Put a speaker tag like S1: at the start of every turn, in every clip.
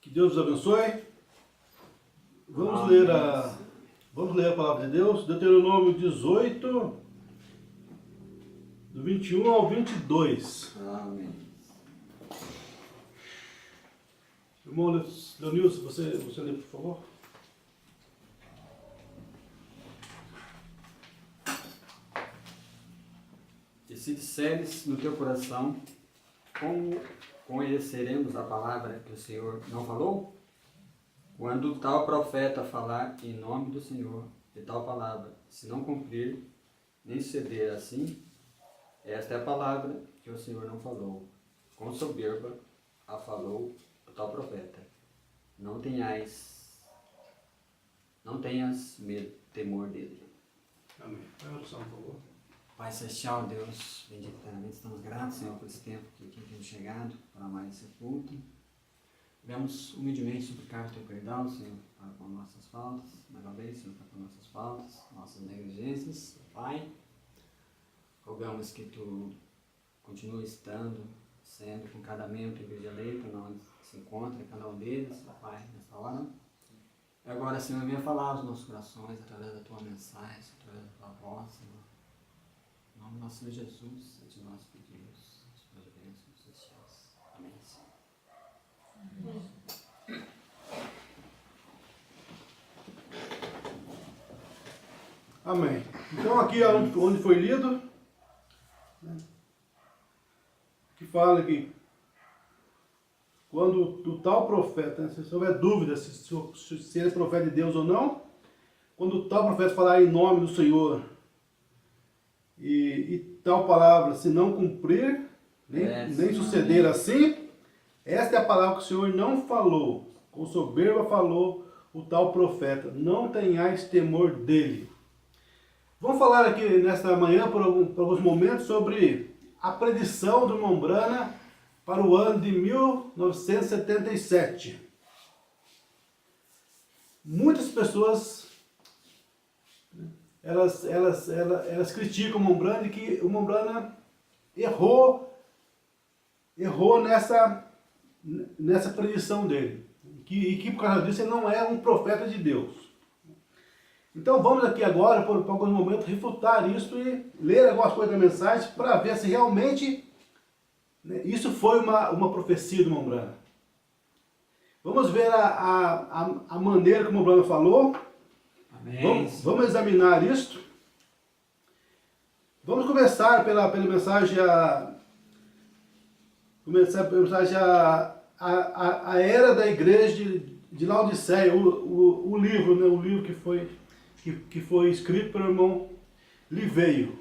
S1: Que Deus os abençoe. Vamos ler a palavra de Deus, Deuteronômio 18, do 21 ao 22.
S2: Amém.
S1: Irmão Leonilson, você lê, por favor?
S2: E se disseres no teu coração, como conheceremos a palavra que o Senhor não falou? Quando tal profeta falar em nome do Senhor de tal palavra, se não cumprir, nem ceder assim, esta é a palavra que o Senhor não falou. Com soberba a falou o tal profeta. Não tenhas medo, temor dele.
S1: Amém. Vai a oração, por favor.
S2: Pai Celestial, Deus, bendito eternamente, estamos gratos, Senhor, por esse tempo que aqui temos chegado para mais esse culto. Vamos humildemente suplicar o teu perdão, Senhor, para com nossas faltas, mais uma vez, Senhor, para com nossas faltas, nossas negligências, Pai. Rogamos que tu continue sendo com cada membro da igreja eleita, onde se encontra cada um deles, Pai, nesta hora. E agora, Senhor, venha falar aos nossos corações através da tua mensagem, através da tua voz, Senhor. Em nome do nosso Senhor Jesus, é de nós pedimos as tuas bênçãos celestiais. Amém, Senhor.
S1: Amém. Então aqui onde foi lido, que fala que quando o tal profeta, se houver dúvida se ele é profeta de Deus ou não, quando o tal profeta falar em nome do Senhor e tal palavra, se não cumprir, nem suceder assim, esta é a palavra que o Senhor não falou, com soberba falou o tal profeta, não tenhais temor dele. Vamos falar aqui nesta manhã, por alguns momentos, sobre a predição do irmão Brana para o ano de 1977. Muitas pessoas elas criticam o irmão Brana, que o irmão Brana errou nessa predição dele, e que por causa disso ele não é um profeta de Deus. Então vamos aqui agora, por alguns momentos, refutar isso e ler algumas coisas da mensagem para ver se realmente isso foi uma profecia do irmão Brana. Vamos ver a maneira como o irmão Brana falou.
S2: Amém.
S1: Vamos examinar isto. Vamos começar pela mensagem a era da igreja de Laodiceia, o livro, né, o livro que foi escrito pelo irmão Liveio.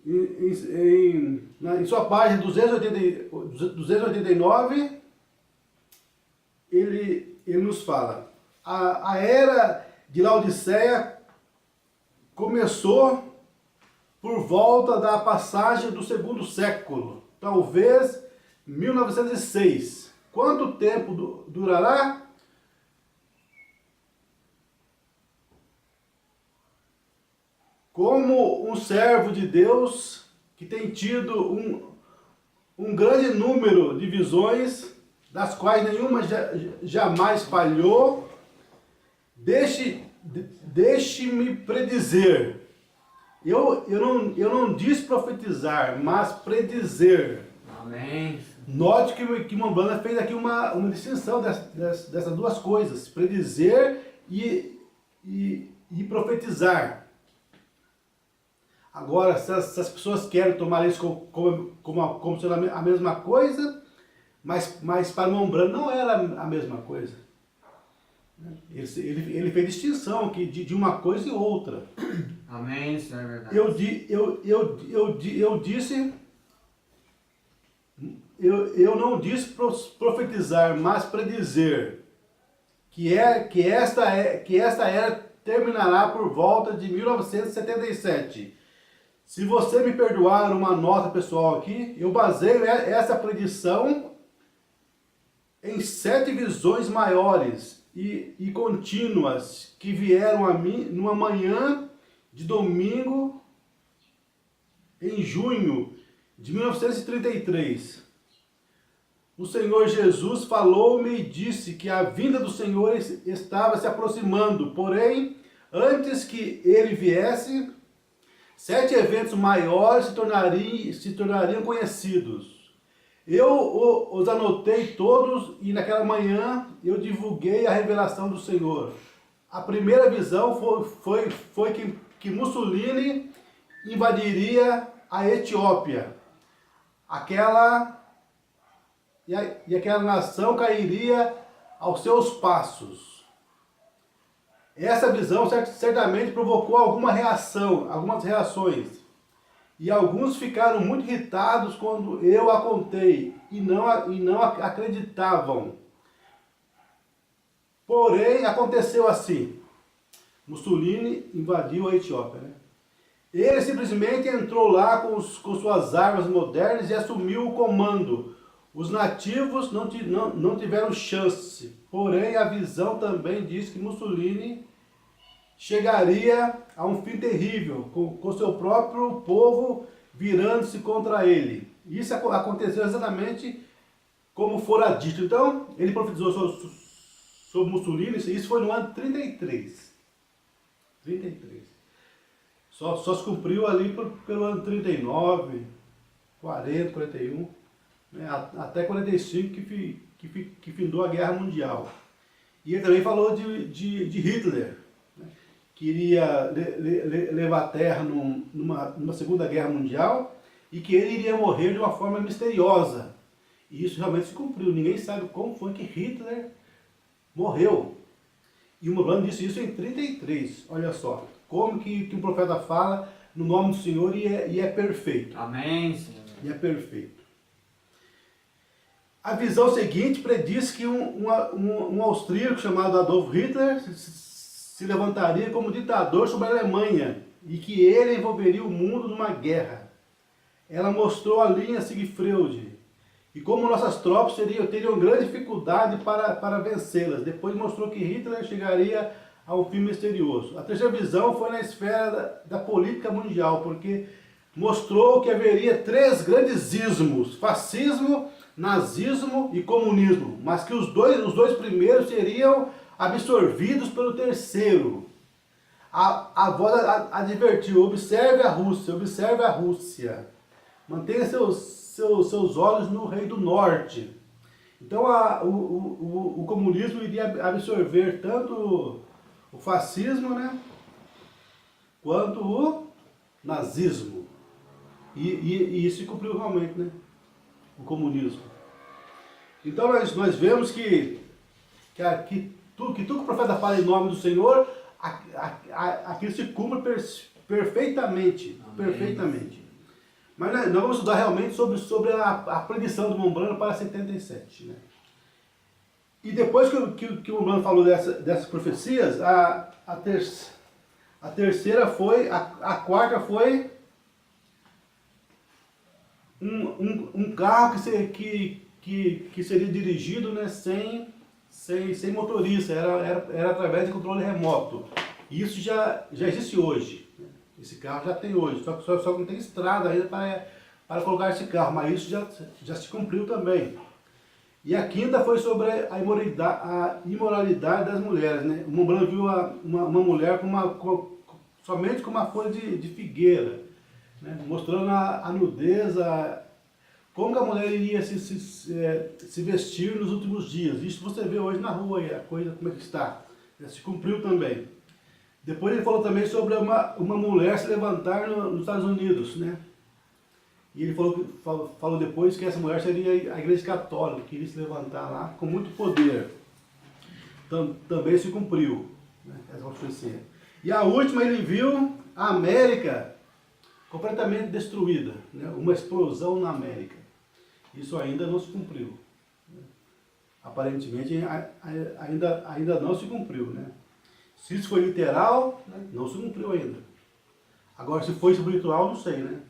S1: Em sua página 289, ele nos fala: a era de Laodiceia começou por volta da passagem do segundo século, talvez 1906. Quanto tempo durará? Como um servo de Deus que tem tido um grande número de visões, das quais nenhuma jamais falhou, deixe-me predizer. Eu não disse profetizar, mas predizer.
S2: Amém.
S1: Note que o irmão Brana fez aqui uma distinção dessas duas coisas, predizer e profetizar. Agora, se as pessoas querem tomar isso como sendo a mesma coisa, mas para o irmão Brana não era a mesma coisa. Ele fez distinção aqui de uma coisa e outra.
S2: Amém, isso é verdade.
S1: Eu não disse profetizar, mas predizer que esta era terminará por volta de 1977. Se você me perdoar uma nota pessoal aqui, eu baseio essa predição em 7 visões maiores e contínuas que vieram a mim numa manhã de domingo em junho de 1933. o Senhor Jesus falou-me e disse que a vinda do Senhor estava se aproximando. Porém, antes que ele viesse, 7 eventos maiores se tornariam conhecidos. Eu os anotei todos e naquela manhã eu divulguei a revelação do Senhor. A primeira visão foi que Mussolini invadiria a Etiópia. E aquela nação cairia aos seus passos. Essa visão certamente provocou algumas reações. E alguns ficaram muito irritados quando eu a contei e não acreditavam. Porém, aconteceu assim. Mussolini invadiu a Etiópia, né? Ele simplesmente entrou lá com suas armas modernas e assumiu o comando. Os nativos não tiveram chance. Porém, a visão também diz que Mussolini chegaria a um fim terrível, com seu próprio povo virando-se contra ele. Isso aconteceu exatamente como fora dito. Então, ele profetizou sobre Mussolini, isso foi no ano 33. 33. Só se cumpriu ali pelo ano 39, 40, 41, né, até 45 que findou a Guerra Mundial. E ele também falou de Hitler, né, que iria levar a terra numa Segunda Guerra Mundial e que ele iria morrer de uma forma misteriosa. E isso realmente se cumpriu. Ninguém sabe como foi que Hitler morreu. E o Moblano disse isso em 33. Olha só, como que um profeta fala no nome do Senhor e é perfeito.
S2: Amém, Senhor.
S1: E é perfeito. A visão seguinte prediz que um austríaco chamado Adolf Hitler se levantaria como ditador sobre a Alemanha e que ele envolveria o mundo numa guerra. Ela mostrou a linha Siegfried e como nossas tropas teriam grande dificuldade para vencê-las. Depois mostrou que Hitler chegaria a um fim misterioso. A terceira visão foi na esfera da política mundial, porque mostrou que haveria 3 grandes ismos: fascismo, nazismo e comunismo, mas que os dois primeiros seriam absorvidos pelo terceiro. A voz advertiu: observe a Rússia, mantenha seus olhos no rei do norte. Então o comunismo iria absorver tanto o fascismo, né, quanto o nazismo. E isso se cumpriu realmente, né? O comunismo. Então nós vemos que tudo que o profeta fala em nome do Senhor, aquilo se cumpre perfeitamente.
S2: Amém.
S1: Perfeitamente. Mas nós vamos estudar realmente sobre a predição do Moblano para 77. Né? E depois que o Moblano falou dessas profecias, a terceira foi, a quarta foi um carro que seria dirigido, né, sem motorista, era através de controle remoto. E isso já existe hoje. Né? Esse carro já tem hoje, só que não tem estrada ainda para colocar esse carro, mas isso já se cumpriu também. E a quinta foi sobre a imoralidade das mulheres. Né? O Moblano viu uma mulher somente com uma folha de figueira, né? Mostrando a nudez, como que a mulher iria se vestir nos últimos dias. Isso você vê hoje na rua, a coisa como é que está. Já se cumpriu também. Depois ele falou também sobre uma mulher se levantar nos Estados Unidos, né? E ele falou depois que essa mulher seria a Igreja Católica, que iria se levantar lá com muito poder. Também se cumpriu, né, essa profecia. E a última, ele viu a América completamente destruída, né? Uma explosão na América. Isso ainda não se cumpriu. Né? Aparentemente ainda não se cumpriu. Né? Se isso foi literal, né, não se cumpriu ainda. Agora, se foi espiritual, não sei, né?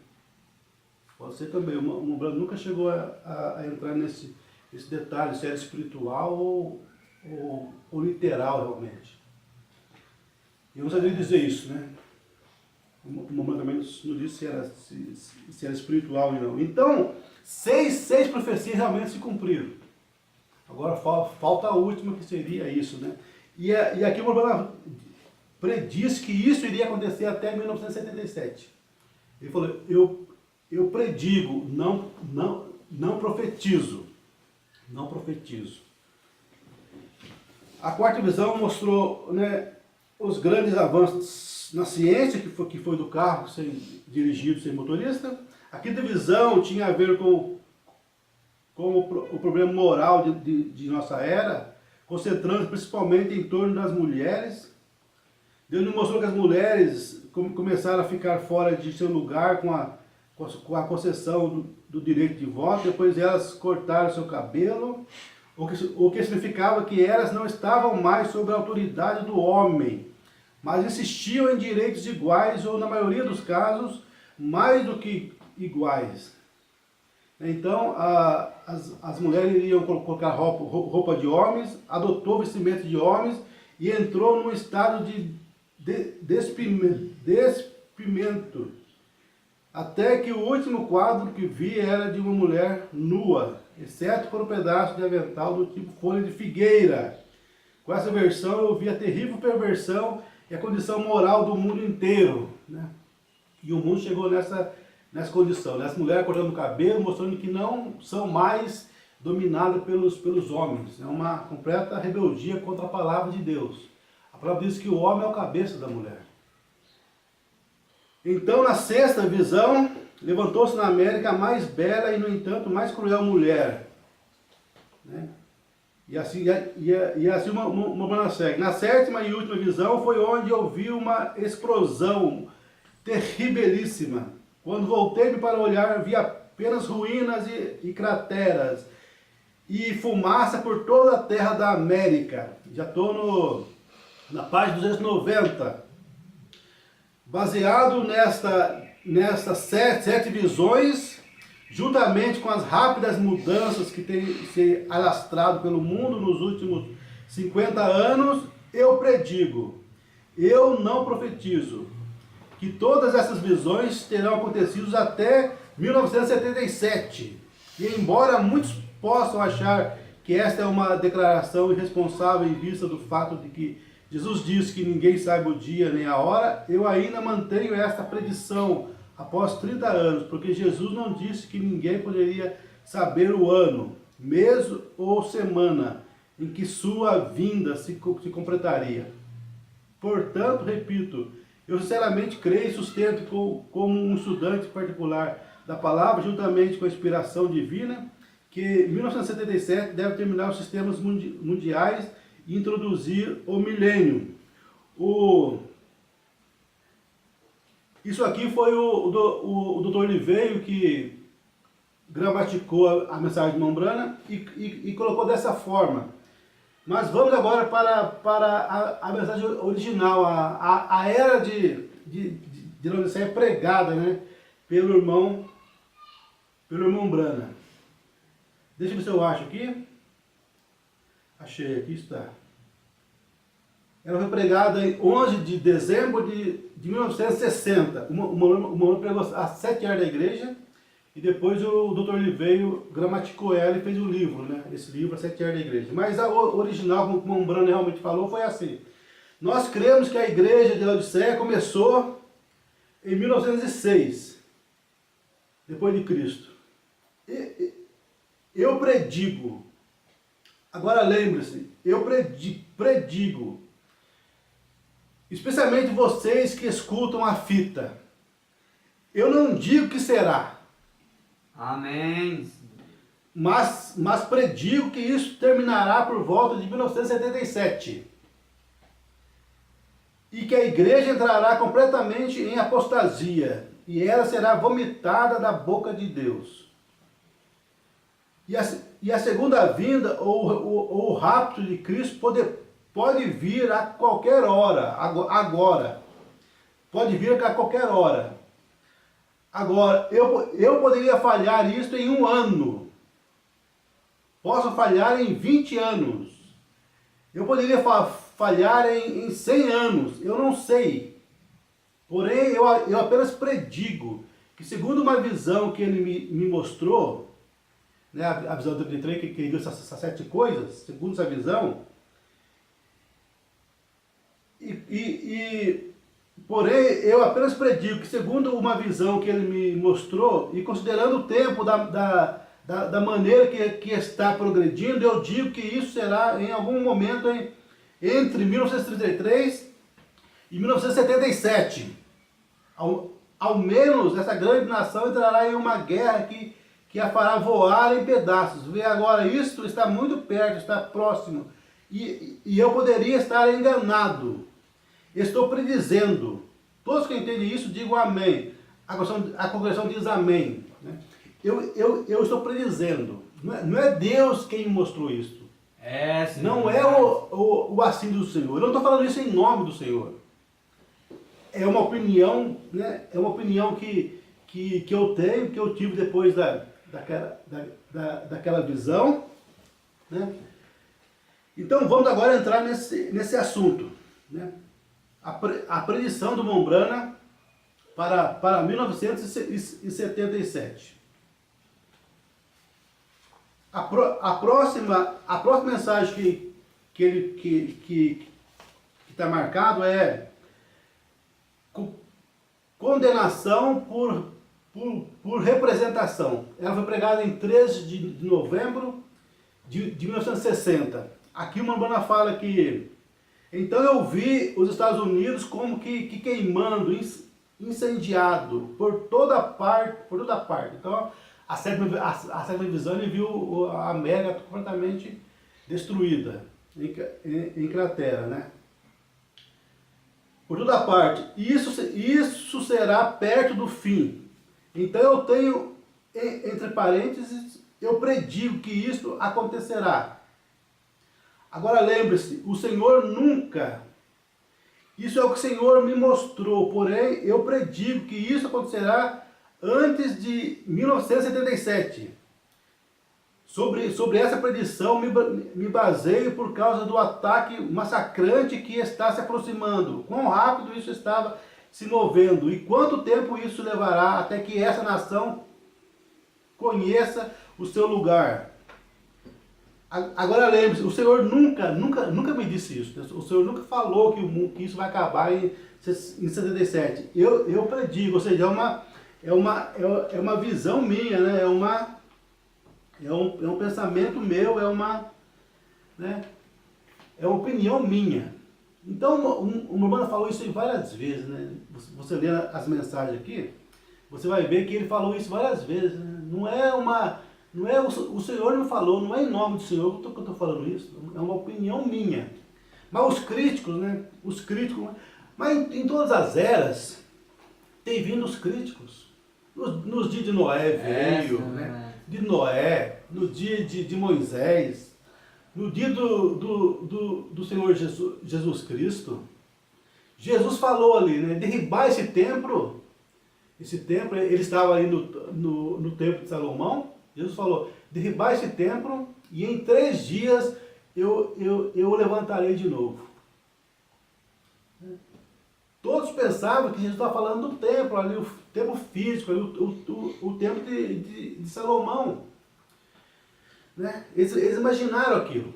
S1: Pode ser também. O Moblano nunca chegou a entrar nesse detalhe, se era espiritual ou literal realmente. E eu não sabia dizer isso, né? O Moblano também não disse se era espiritual ou não. Então, seis profecias realmente se cumpriram. Agora falta a última, que seria isso, né? E aqui o problema predisse que isso iria acontecer até 1977. Ele falou, eu predigo, não profetizo. Não profetizo. A quarta visão mostrou, né, os grandes avanços na ciência, que foi do carro dirigido sem motorista. A quinta visão tinha a ver com o problema moral de nossa era, concentrando principalmente em torno das mulheres. Deus nos mostrou que as mulheres começaram a ficar fora de seu lugar com a concessão do direito de voto. Depois elas cortaram seu cabelo, o que significava que elas não estavam mais sob a autoridade do homem, mas insistiam em direitos iguais, ou na maioria dos casos, mais do que iguais. Então, as mulheres iriam colocar roupa de homens, adotou vestimenta de homens e entrou num estado de despimento. Até que o último quadro que vi era de uma mulher nua, exceto por um pedaço de avental do tipo folha de figueira. Com essa versão eu vi a terrível perversão e a condição moral do mundo inteiro, né? E o mundo chegou nessa condição, né? As mulheres cortando o cabelo, mostrando que não são mais dominadas pelos homens. É uma completa rebeldia contra a palavra de Deus. A palavra diz que o homem é o cabeça da mulher. Então, na sexta visão, levantou-se na América a mais bela e, no entanto, mais cruel mulher, né? E assim uma segue. Na sétima e última visão foi onde eu vi uma explosão terribilíssima. Quando voltei-me para olhar, vi apenas ruínas e crateras e fumaça por toda a terra da América. Já estou na página 290. Baseado nestas sete visões, juntamente com as rápidas mudanças que têm se alastrado pelo mundo nos últimos 50 anos, eu predigo, eu não profetizo, que todas essas visões terão acontecido até 1977. E embora muitos possam achar que esta é uma declaração irresponsável em vista do fato de que Jesus disse que ninguém sabe o dia nem a hora, eu ainda mantenho esta predição após 30 anos, porque Jesus não disse que ninguém poderia saber o ano, mês ou semana em que sua vinda se completaria. Portanto, repito, eu sinceramente creio e sustento como um estudante particular da palavra, juntamente com a inspiração divina, que 1977 deve terminar os sistemas mundiais e introduzir o milênio. Isso aqui foi o Dr. Oliveira que gramaticou a mensagem de Mombrana e colocou dessa forma. Mas vamos agora para a mensagem original, a era de Laodiceia pregada, né, pelo irmão Brana. Deixa eu ver se eu acho aqui. Achei, aqui está. Ela foi pregada em 11 de dezembro de 1960. Uma pregou às 7 horas da igreja e depois o Dr. Oliveira gramaticou ela e fez o livro, né? Esse livro, às 7 horas da igreja. Mas a original, como o Mombrana realmente falou, foi assim. Nós cremos que a igreja de Laodiceia começou em 1906, depois de Cristo. Eu predigo. Agora lembre-se, eu predigo, especialmente vocês que escutam a fita, eu não digo que será.
S2: Amém.
S1: Mas predigo que isso terminará por volta de 1977. E que a igreja entrará completamente em apostasia, e ela será vomitada da boca de Deus. E a segunda vinda, ou o rapto de Cristo, pode vir a qualquer hora, agora. Pode vir a qualquer hora. Agora, eu poderia falhar isso em 1 ano. Posso falhar em 20 anos. Eu poderia falhar em 100 anos. Eu não sei. Porém, eu apenas predigo que, segundo uma visão que ele me mostrou, né, a visão do 33, que ele viu essas 7 coisas, segundo essa visão. Porém, eu apenas predigo que, segundo uma visão que ele me mostrou, e considerando o tempo da maneira que está progredindo, eu digo que isso será em algum momento entre 1933 e 1977. Ao menos essa grande nação entrará em uma guerra que a fará voar em pedaços. Vê agora, isso está muito perto, está próximo. E eu poderia estar enganado. Estou predizendo. Todos que entendem isso, digam amém. A congregação diz amém. Eu estou predizendo. Não é Deus quem me mostrou isso. Não é o assim do Senhor. Eu não estou falando isso em nome do Senhor. É uma opinião, né? É uma opinião que eu tenho, que eu tive depois daquela visão, né? Então vamos agora entrar nesse assunto, né? A predição do Mombrana para 1977. A próxima mensagem que está marcado é condenação por representação. Ela foi pregada em 13 de novembro de 1960. Aqui o Mombrana fala que então eu vi os Estados Unidos como que queimando, incendiado por toda parte. Então a sétima visão, ele viu a América completamente destruída, em cratera, né? Por toda parte. Isso será perto do fim. Então eu tenho, entre parênteses, eu predigo que isso acontecerá. Agora lembre-se, o Senhor nunca, isso é o que o Senhor me mostrou, porém eu predigo que isso acontecerá antes de 1977. Sobre essa predição me baseio por causa do ataque massacrante que está se aproximando. Quão rápido isso estava se movendo e quanto tempo isso levará até que essa nação conheça o seu lugar. Agora lembre-se, o Senhor nunca me disse isso. O Senhor nunca falou que isso vai acabar em 77. Eu predigo, ou seja, é uma visão minha, né? É um pensamento meu, é uma opinião minha. Então o Mombrana falou isso várias vezes, né? Você lê as mensagens aqui, você vai ver que ele falou isso várias vezes, né? O Senhor não falou, não é em nome do Senhor que eu estou falando isso, é uma opinião minha. Mas os críticos, mas em todas as eras tem vindo os críticos. Nos dias de Noé veio, né? De Noé, no dia de Moisés, no dia do Senhor Jesus Cristo. Jesus falou ali, né? Derribar esse templo, ele estava ali no templo de Salomão. Jesus falou, derribar esse templo e em 3 dias eu o levantarei de novo. Todos pensavam que Jesus estava falando do templo, ali, o templo físico, ali, o templo de Salomão. Né? Eles imaginaram aquilo.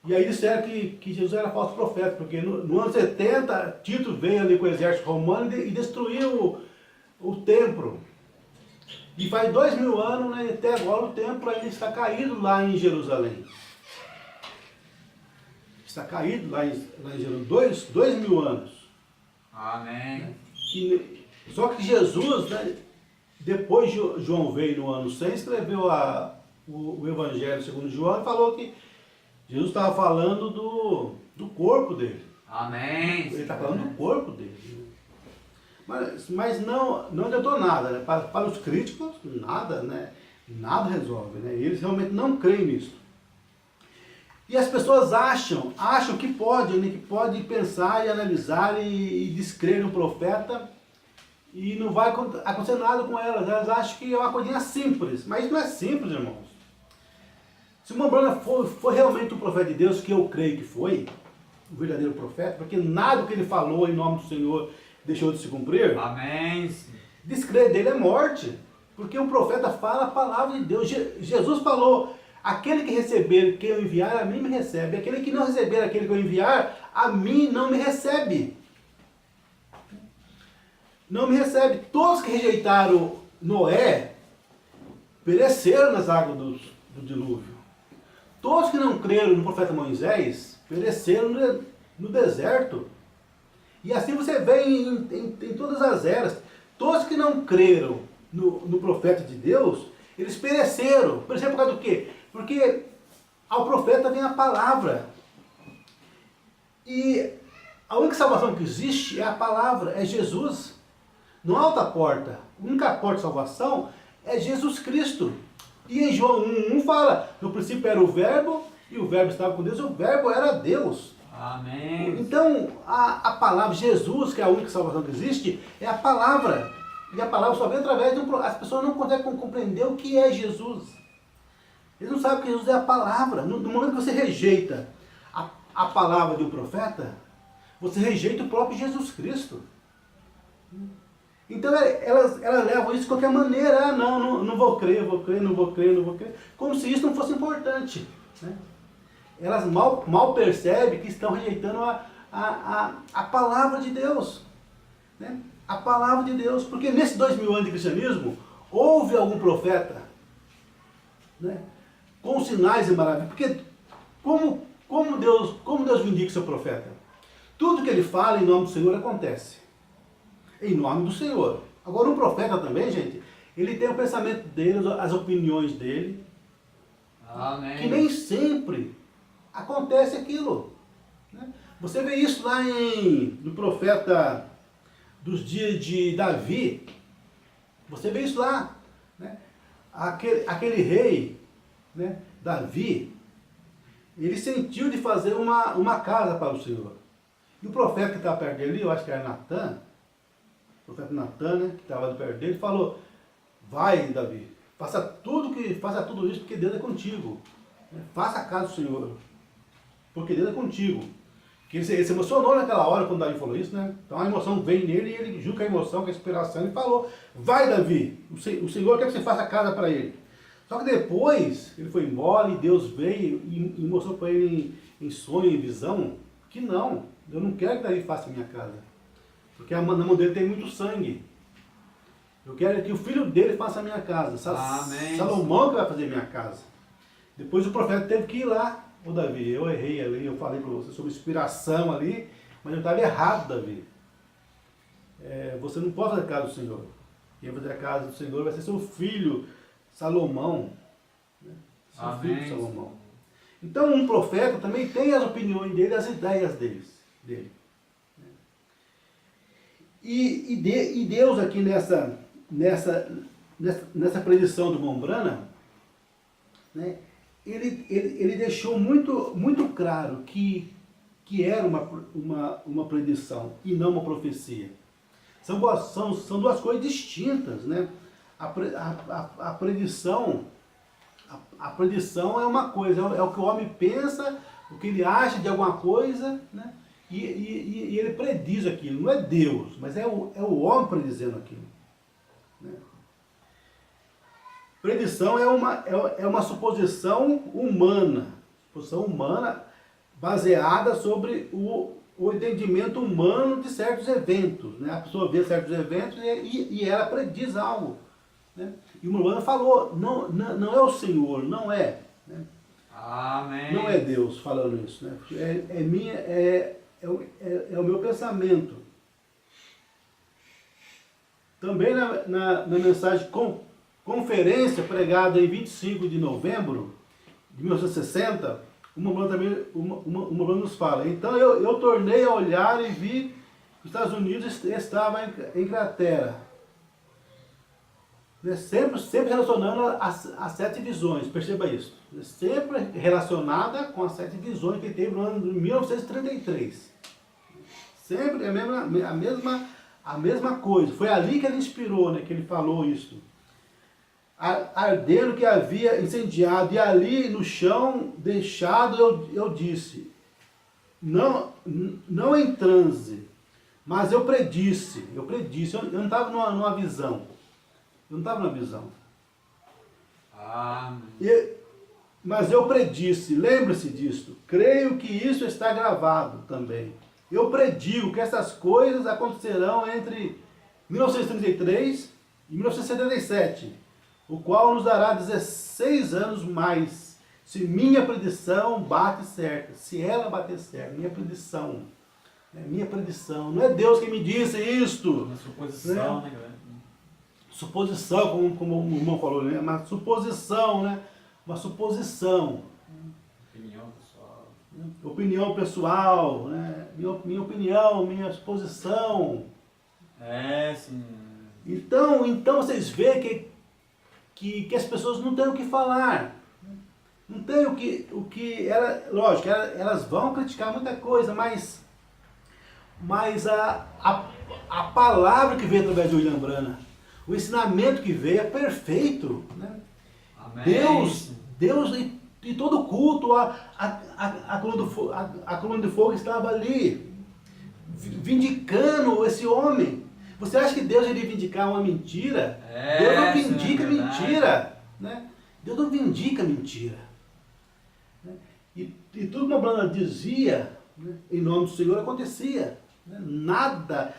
S1: E aí disseram que Jesus era falso profeta, porque no ano 70, Tito veio ali com o exército romano e destruiu o templo. E faz 2000 anos, né, até agora o templo ainda está caído lá em Jerusalém. Está caído lá em Jerusalém, 2000 anos.
S2: Amém.
S1: Só que Jesus, né, depois João veio no ano 100, escreveu o Evangelho segundo João e falou que Jesus estava falando do corpo dele.
S2: Amém.
S1: Ele está falando do corpo dele. Mas não adiantou nada, né? Para os críticos, nada, né? Nada resolve, né? Eles realmente não creem nisso. E as pessoas acham que pode, né? Que pode pensar e analisar e descrer no profeta e não vai acontecer nada com elas. Elas acham que é uma coisinha simples, mas isso não é simples, irmãos. Se o Mombrana foi realmente um profeta de Deus, que eu creio que foi, o verdadeiro profeta, porque nada que ele falou em nome do Senhor deixou de se cumprir.
S2: Amém.
S1: Descrer dele é morte. Porque um profeta fala a palavra de Deus. Jesus falou, aquele que receber que eu enviar, a mim me recebe. Aquele que não receber aquele que eu enviar, a mim não me recebe. Não me recebe. Todos que rejeitaram Noé, pereceram nas águas do dilúvio. Todos que não creram no profeta Moisés, pereceram no deserto. E assim você vê em todas as eras. Todos que não creram no profeta de Deus, eles pereceram. Pereceram por causa do quê? Porque ao profeta vem a palavra. E a única salvação que existe é a palavra, é Jesus. Não há outra porta. A única porta de salvação é Jesus Cristo. E em João 1:1 fala, no princípio era o verbo, e o verbo estava com Deus, e o verbo era Deus.
S2: Amém.
S1: Então, a palavra, Jesus, que é a única salvação que existe, é a palavra. E a palavra só vem através de as pessoas não conseguem compreender o que é Jesus. Eles não sabem que Jesus é a palavra. No momento que você rejeita a palavra de um profeta, você rejeita o próprio Jesus Cristo. Então elas levam isso de qualquer maneira. Ah, não vou crer, não vou crer. Como se isso não fosse importante. Né? Elas mal percebem que estão rejeitando a palavra de Deus. Né? A palavra de Deus. Porque nesses 2000 anos de cristianismo, houve algum profeta, né, com sinais e maravilhas. Porque como Deus vindica o seu profeta? Tudo que ele fala em nome do Senhor acontece. Em nome do Senhor. Agora um profeta também, gente, ele tem o pensamento dele, as opiniões dele.
S2: Amém.
S1: Que nem sempre acontece aquilo. Né? Você vê isso lá no profeta dos dias de Davi. Você vê isso lá. Né? Aquele rei, né, Davi, ele sentiu de fazer uma casa para o Senhor. E o profeta que estava perto dele, eu acho que era Natan, o profeta Natan, né, que estava perto dele, falou, vai Davi, faça tudo isso porque Deus é contigo. Faça a casa do Senhor, porque Deus é contigo. Que ele se emocionou naquela hora quando Davi falou isso, né? Então a emoção vem nele e ele junto com a emoção, com a inspiração, e falou, vai Davi, o Senhor quer que você faça a casa para ele. Só que depois ele foi embora e Deus veio e mostrou para ele em sonho, em visão, que não, eu não quero que Davi faça a minha casa. Porque na mão dele tem muito sangue. Eu quero que o filho dele faça a minha casa.
S2: Amém.
S1: Salomão que vai fazer a minha casa. Depois o profeta teve que ir lá. Ô Davi, eu errei ali, eu falei para você sobre inspiração ali, mas eu estava errado, Davi. Você não pode fazer a casa do Senhor. Quem vai fazer a casa do Senhor vai ser seu filho, Salomão. Né? Seu
S2: Amém.
S1: filho, Salomão. Então um profeta também tem as opiniões dele, as ideias dele. E Deus aqui nessa predição do Mombrana, né, ele deixou muito, muito claro que era uma predição e não uma profecia. São duas coisas distintas. Né? A predição é uma coisa, é o que o homem pensa, o que ele acha de alguma coisa, né? E ele prediz aquilo. Não é Deus, mas é o homem predizendo aquilo. Né? Predição é uma suposição humana baseada sobre o entendimento humano de certos eventos. Né? A pessoa vê certos eventos e ela prediz algo. Né? E o Urbano falou, não é o Senhor, não é. Né?
S2: Amém.
S1: Não é Deus falando isso. Né? É o meu pensamento. Também na mensagem conferência pregada em 25 de novembro de 1960, uma Urbano nos fala, então eu tornei a olhar e vi que os Estados Unidos estava em cratera. Sempre relacionando as 7 visões, perceba isso. Sempre relacionada com as 7 visões que ele teve no ano de 1933. Sempre a mesma coisa. Foi ali que ele inspirou, né, que ele falou isso. Ardendo que havia incendiado, e ali no chão deixado, eu disse, não em transe, mas eu predisse, eu não estava numa visão. Eu não estava na visão.
S2: Amém.
S1: Mas eu predisse, lembre-se disso, creio que isso está gravado também. Eu predigo que essas coisas acontecerão entre 1933 e 1977, o qual nos dará 16 anos mais, se minha predição bate certa, se ela bater certo, minha predição, não é Deus que me disse isto.
S2: Uma suposição, né, galera?
S1: Suposição, como o irmão falou, né? Uma suposição, né? Uma suposição.
S2: Opinião pessoal.
S1: Opinião pessoal, né? Minha opinião, minha suposição.
S2: Sim.
S1: Então vocês veem que as pessoas não têm o que falar. Não tem o que lógico, elas vão criticar muita coisa, mas a palavra que veio através de William Branham, o ensinamento que veio é perfeito, né?
S2: Amém.
S1: Deus e todo culto, a coluna de fogo estava ali, vindicando esse homem. Você acha que Deus iria vindicar uma mentira? Deus não vindica mentira, né? Deus não vindica mentira. Né? E tudo que a Branham dizia, né, em nome do Senhor, acontecia. Né? Nada,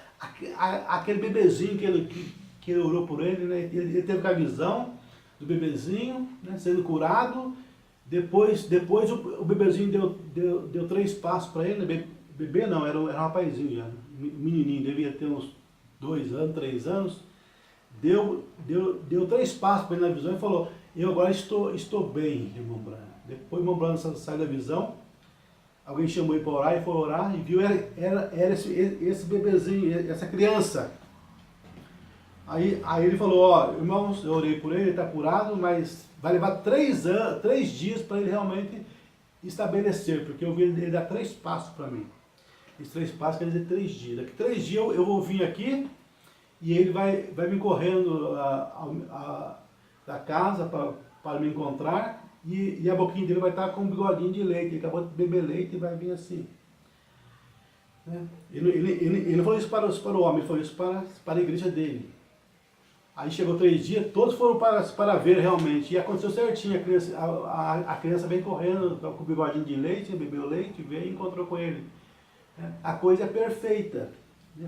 S1: aquele bebezinho que ele orou por ele, né? Ele teve a visão do bebezinho, né, sendo curado. Depois o bebezinho deu 3 passos para ele. Né? Bebê não, era um rapazinho já, menininho, devia ter uns 2 anos, 3 anos. Deu 3 passos para ele na visão e falou: eu agora estou bem, irmão Branham. Depois o irmão Branham saiu da visão. Alguém chamou ele para orar e foi orar e viu, era esse bebezinho, essa criança. Aí ele falou: ó, irmãos, eu orei por ele está curado, mas vai levar 3 dias para ele realmente estabelecer, porque eu vi ele dar 3 passos para mim. Esses 3 passos quer dizer 3 dias. Daqui 3 dias eu vou vir aqui e ele vai me correndo da casa para me encontrar e a boquinha dele vai estar com um bigodinho de leite. Ele acabou de beber leite e vai vir assim. Né? Ele não falou isso para o homem, ele falou isso para a igreja dele. Aí chegou 3 dias, todos foram para ver realmente. E aconteceu certinho, a criança vem correndo com o bigodinho de leite, bebeu leite, veio e encontrou com ele. A coisa é perfeita.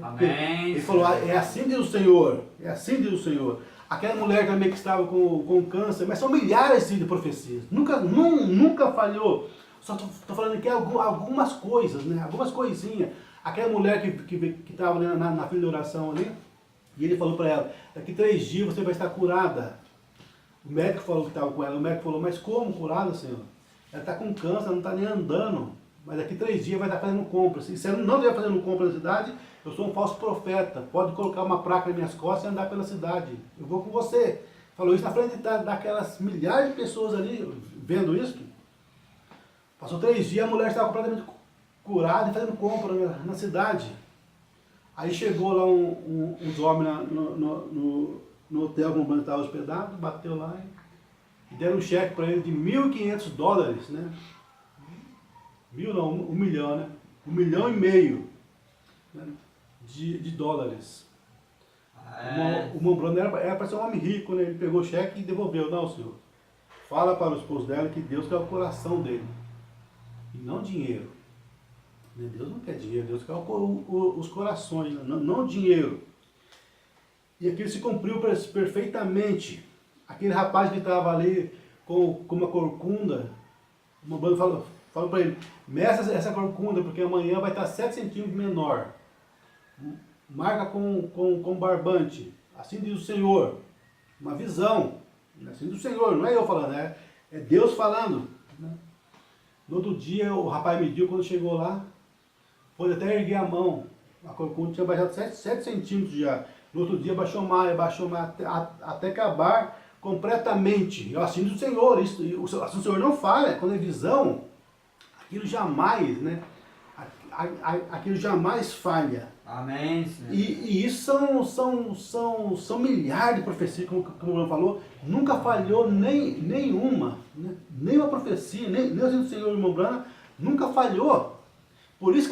S2: Amém.
S1: Ele falou: é assim diz o Senhor, é assim diz o Senhor. Aquela mulher também que estava com câncer, mas são milhares de profecias. Nunca falhou. Só estou falando aqui algumas coisas, né? Algumas coisinhas. Aquela mulher que estava na fila de oração ali, e ele falou para ela: daqui 3 dias você vai estar curada. O médico falou que estava com ela. O médico falou: mas como curada, Senhor? Ela está com câncer, não está nem andando. Mas daqui 3 dias vai estar fazendo compras. E se ela não estiver fazendo compras na cidade, eu sou um falso profeta. Pode colocar uma placa nas minhas costas e andar pela cidade. Eu vou com você. Falou isso na frente daquelas milhares de pessoas ali vendo isso. Passou 3 dias, a mulher estava completamente curada e fazendo compra na cidade. Aí chegou lá uns homens no hotel como estava hospedado, bateu lá e deram um cheque para ele de $1.500, né? 1.000 não, 1 milhão, né? 1,5 milhão, né? de dólares. O irmão Branham era para ser um homem rico, né? Ele pegou o cheque e devolveu. Não, senhor. Fala para o esposo dela que Deus quer o coração dele. E não dinheiro. Deus não quer dinheiro, Deus quer os corações, não dinheiro. E aquilo se cumpriu perfeitamente. Aquele rapaz que estava ali com uma corcunda, uma banda falou para ele: meça essa corcunda, porque amanhã vai estar 7 centímetros menor. Marca com barbante. Assim diz o Senhor. Uma visão. Assim diz o Senhor, não é eu falando, é Deus falando. No outro dia o rapaz mediu, quando chegou lá, pôde até erguer a mão. A corcunda tinha baixado 7 centímetros já. No outro dia baixou mais até acabar completamente. Assim diz o Senhor. Assim o Senhor não falha. Quando é visão, aquilo jamais, né? Aquilo jamais falha.
S2: Amém, Senhor.
S1: E isso são milhares de profecias, como o Bruno falou. Nunca falhou nenhuma. Né? Nenhuma profecia, nem o Senhor, irmão Branham, nunca falhou. Por isso que